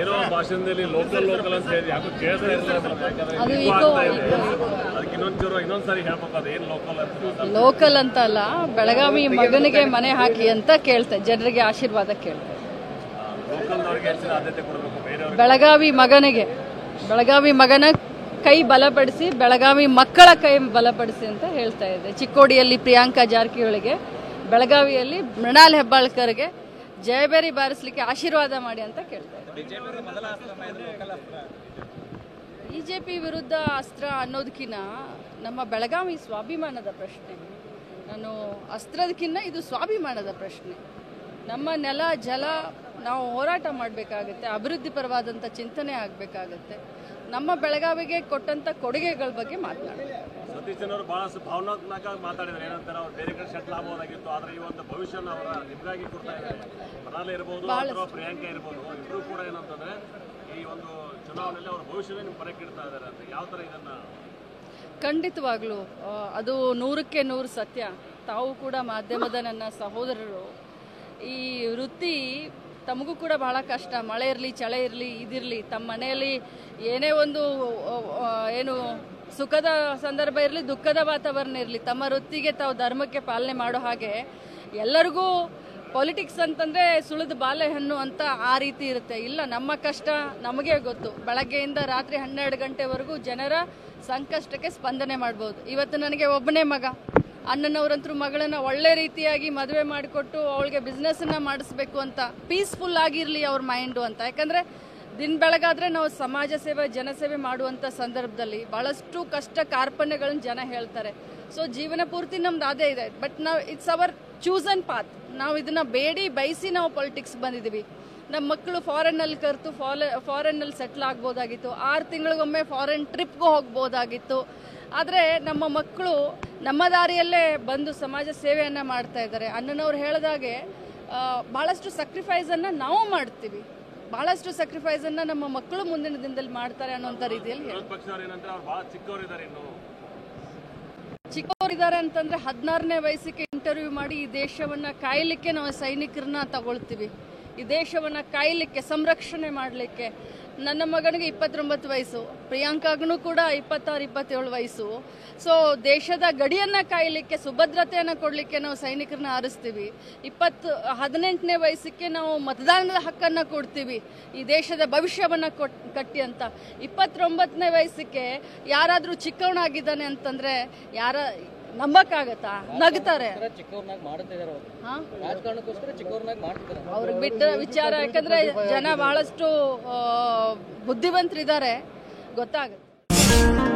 ಏನೋ ಭಾಷಣದಲ್ಲಿ ಲೋಕಲ್ ಅಂತ ಹೇಳಿ ಯಾಕೋ ಕೇಳ್ತಾ ಇರಲಿಲ್ಲ. ಅದಕ್ಕೆ ಇನ್ನೊಂದ್ಸರಿ ಹೇಳ್ಬೇಕು, ಅದು ಏನು ಲೋಕಲ್ ಅಂತ ಅಲ್ಲ, ಬೆಳಗಾವಿ ಮಗನಿಗೆ ಮನೆ ಹಾಕಿ ಅಂತ ಕೇಳ್ತೆ, ಜನರಿಗೆ ಆಶೀರ್ವಾದ ಕೇಳ್ತೆ. ಬೆಳಗಾವಿ ಮಗನ ಕೈ ಬಲಪಡಿಸಿ, ಬೆಳಗಾವಿ ಮಕ್ಕಳ ಕೈ ಬಲಪಡಿಸಿ ಅಂತ ಹೇಳ್ತಾ ಇದೆ. ಚಿಕ್ಕೋಡಿಯಲ್ಲಿ ಪ್ರಿಯಾಂಕಾ ಜಾರಕಿಹೊಳಿಗೆ, ಬೆಳಗಾವಿಯಲ್ಲಿ ಮೃಣಾಲ್ ಹೆಬ್ಬಾಳ್ಕರ್ಗೆ ಜಯಬೇರಿ ಬಾರಿಸಲಿಕ್ಕೆ ಆಶೀರ್ವಾದ ಮಾಡಿ ಅಂತ ಕೇಳ್ತಾ ಇದೆ. ಬಿಜೆಪಿ ವಿರುದ್ಧ ಅಸ್ತ್ರ ಅನ್ನೋದಕ್ಕಿಂತ ನಮ್ಮ ಬೆಳಗಾವಿ ಸ್ವಾಭಿಮಾನದ ಪ್ರಶ್ನೆ. ನಾನು ಅಸ್ತ್ರದಕ್ಕಿಂತ ಇದು ಸ್ವಾಭಿಮಾನದ ಪ್ರಶ್ನೆ. ನಮ್ಮ ನೆಲ ಜಲ ನಾವು ಹೋರಾಟ ಮಾಡಬೇಕಾಗುತ್ತೆ, ಅಭಿವೃದ್ಧಿ ಪರವಾದಂಥ ಚಿಂತನೆ ಆಗಬೇಕಾಗುತ್ತೆ. ನಮ್ಮ ಬೆಳಗಾವಿಗೆ ಕೊಟ್ಟಂತ ಕೊಡುಗೆಗಳ ಬಗ್ಗೆ ಮಾತನಾಡಬೇಕು. ಸತೀಶ್ ಅವರು ಬಹಳಷ್ಟು ಭಾವನಾತ್ಮಕ ಮಾತಾಡಿದ್ರೆ, ಏನಂತಾರೆ ಅವ್ರು ಬೇರೆ ಕಡೆ ಸೆಟ್ಲ್ ಆಗಬಹುದಾಗಿತ್ತು, ಆದ್ರೆ ಈ ಒಂದು ಭವಿಷ್ಯನ ಅವರ ನಿಮ್ಗಾಗಿ ಕೊಡ್ತಾ ಇದ್ದಾರೆ. ಮನಾಲಿ ಇರ್ಬೋದು ಅಥವಾ ಪ್ರಿಯಾಂಕಾ ಇರ್ಬೋದು, ಇಬ್ಬರು ಕೂಡ ಏನಂತಂದ್ರೆ ಈ ಒಂದು ಚುನಾವಣೆಯಲ್ಲಿ ಅವ್ರ ಭವಿಷ್ಯವೇ ನಿಮ್ಮ ಪರಕ್ಕೆ ಇಡ್ತಾ ಇದ್ದಾರೆ ಅಂತ. ಯಾವ ತರ ಇದನ್ನ? ಖಂಡಿತವಾಗ್ಲೂ ಅದು 100ಕ್ಕೆ 100 ಸತ್ಯ. ತಾವು ಕೂಡ ಮಾಧ್ಯಮದ ನನ್ನ ಸಹೋದರರು, ಈ ವೃತ್ತಿ ತಮಗೂ ಕೂಡ ಬಹಳ ಕಷ್ಟ. ಮಳೆ ಇರಲಿ, ಚಳಿ ಇರಲಿ, ಇದಿರಲಿ, ತಮ್ಮ ಮನೆಯಲ್ಲಿ ಏನೇ ಒಂದು ಏನು ಸುಖದ ಸಂದರ್ಭ ಇರಲಿ, ದುಃಖದ ವಾತಾವರಣ ಇರಲಿ, ತಮ್ಮ ವೃತ್ತಿಗೆ ತಾವು ಧರ್ಮಕ್ಕೆ ಪಾಲನೆ ಮಾಡೋ ಹಾಗೆ ಎಲ್ಲರಿಗೂ ಪಾಲಿಟಿಕ್ಸ್ ಅಂತಂದರೆ ಸುಳಿದ ಬಾಳೆಹಣ್ಣು ಅಂತ ಆ ರೀತಿ ಇರುತ್ತೆ. ಇಲ್ಲ, ನಮ್ಮ ಕಷ್ಟ ನಮಗೆ ಗೊತ್ತು. ಬೆಳಗ್ಗೆಯಿಂದ ರಾತ್ರಿ 12 ಗಂಟೆವರೆಗೂ ಜನರ ಸಂಕಷ್ಟಕ್ಕೆ ಸ್ಪಂದನೆ ಮಾಡ್ಬೋದು. ಇವತ್ತು ನನಗೆ ಒಬ್ಬನೇ ಮಗ, ಅಣ್ಣನವರಂತರೂ ಮಗಳನ್ನ ಒಳ್ಳೆ ರೀತಿಯಾಗಿ ಮದುವೆ ಮಾಡಿಕೊಟ್ಟು ಅವಳಿಗೆ ಬಿಸ್ನೆಸ್ಸನ್ನು ಮಾಡಿಸ್ಬೇಕು ಅಂತ, ಪೀಸ್ಫುಲ್ ಆಗಿರಲಿ ಅವ್ರ ಮೈಂಡು ಅಂತ. ಯಾಕಂದರೆ ದಿನ ಬೆಳಗಾದರೆ ನಾವು ಸಮಾಜ ಸೇವೆ, ಜನಸೇವೆ ಮಾಡುವಂಥ ಸಂದರ್ಭದಲ್ಲಿ ಭಾಳಷ್ಟು ಕಷ್ಟ ಕಾರ್ಪಣ್ಯಗಳನ್ನು ಜನ ಹೇಳ್ತಾರೆ. ಸೊ ಜೀವನ ಪೂರ್ತಿ ನಮ್ದು ಅದೇ ಇದೆ. ಬಟ್ ನಾವು ಇಟ್ಸ್ ಅವರ್ ಚೂಸನ್ ಪಾತ್. ನಾವು ಇದನ್ನು ಬೇಡಿ ಬಯಸಿ ನಾವು ಪೊಲಿಟಿಕ್ಸ್ ಬಂದಿದ್ದೀವಿ. ನಮ್ಮ ಮಕ್ಕಳು ಫಾರಿನ್ನಲ್ಲಿ ಕರೆತು ಫಾರಿನ್ನಲ್ಲಿ ಸೆಟ್ಲ್ ಆಗ್ಬೋದಾಗಿತ್ತು, 6 ತಿಂಗಳಿಗೊಮ್ಮೆ ಫಾರಿನ್ ಟ್ರಿಪ್ಗೂ ಹೋಗ್ಬೋದಾಗಿತ್ತು. ಆದರೆ ನಮ್ಮ ಮಕ್ಕಳು ನಮ್ಮ ದಾರಿಯಲ್ಲೇ ಬಂದು ಸಮಾಜ ಸೇವೆಯನ್ನು ಮಾಡ್ತಾ ಇದ್ದಾರೆ. ಅಣ್ಣನವ್ರು ಹೇಳಿದಾಗೆ ಭಾಳಷ್ಟು ಸಕ್ರಿಫೈಸನ್ನು ನಾವು ಮಾಡ್ತೀವಿ, ಭಾಳಷ್ಟು ಸಕ್ರಿಫೈಸನ್ನು ನಮ್ಮ ಮಕ್ಕಳು ಮುಂದಿನ ದಿನದಲ್ಲಿ ಮಾಡ್ತಾರೆ ಅನ್ನೋಂಥ ರೀತಿಯಲ್ಲಿ. ಚಿಕ್ಕವರಿದ್ದಾರೆ ಅಂತಂದರೆ 16ನೇ ವಯಸ್ಸಿಗೆ ಇಂಟರ್ವ್ಯೂ ಮಾಡಿ ಈ ದೇಶವನ್ನು ಕಾಯಲಿಕ್ಕೆ ನಾವು ಸೈನಿಕರನ್ನ ತಗೊಳ್ತೀವಿ. ಈ ದೇಶವನ್ನು ಕಾಯಲಿಕ್ಕೆ, ಸಂರಕ್ಷಣೆ ಮಾಡಲಿಕ್ಕೆ. ನನ್ನ ಮಗನಿಗೆ 29 ವಯಸ್ಸು, ಪ್ರಿಯಾಂಕಾಗೂ ಕೂಡ 26-27 ವಯಸ್ಸು. ಸೊ ದೇಶದ ಗಡಿಯನ್ನು ಕಾಯಲಿಕ್ಕೆ, ಸುಭದ್ರತೆಯನ್ನು ಕೊಡಲಿಕ್ಕೆ ನಾವು ಸೈನಿಕರನ್ನ ಆರಿಸ್ತೀವಿ. 18ನೇ ವಯಸ್ಸಿಗೆ ನಾವು ಮತದಾನದ ಹಕ್ಕನ್ನು ಕೊಡ್ತೀವಿ, ಈ ದೇಶದ ಭವಿಷ್ಯವನ್ನು ಕಟ್ಟಿ ಅಂತ. 29ನೇ ವಯಸ್ಸಿಗೆ ಯಾರಾದರೂ ಚಿಕ್ಕವನಾಗಿದ್ದಾನೆ ಅಂತಂದರೆ ನಂಬಕ್ಕಾಗತ್ತಾ? ನಗ್ತಾರೆ. ಅವ್ರಿಗೆ ಬಿಟ್ಟ ವಿಚಾರ. ಯಾಕಂದ್ರೆ ಜನ ಬಹಳಷ್ಟು ಬುದ್ಧಿವಂತರಿದ್ದಾರೆ, ಗೊತ್ತಾಗುತ್ತೆ.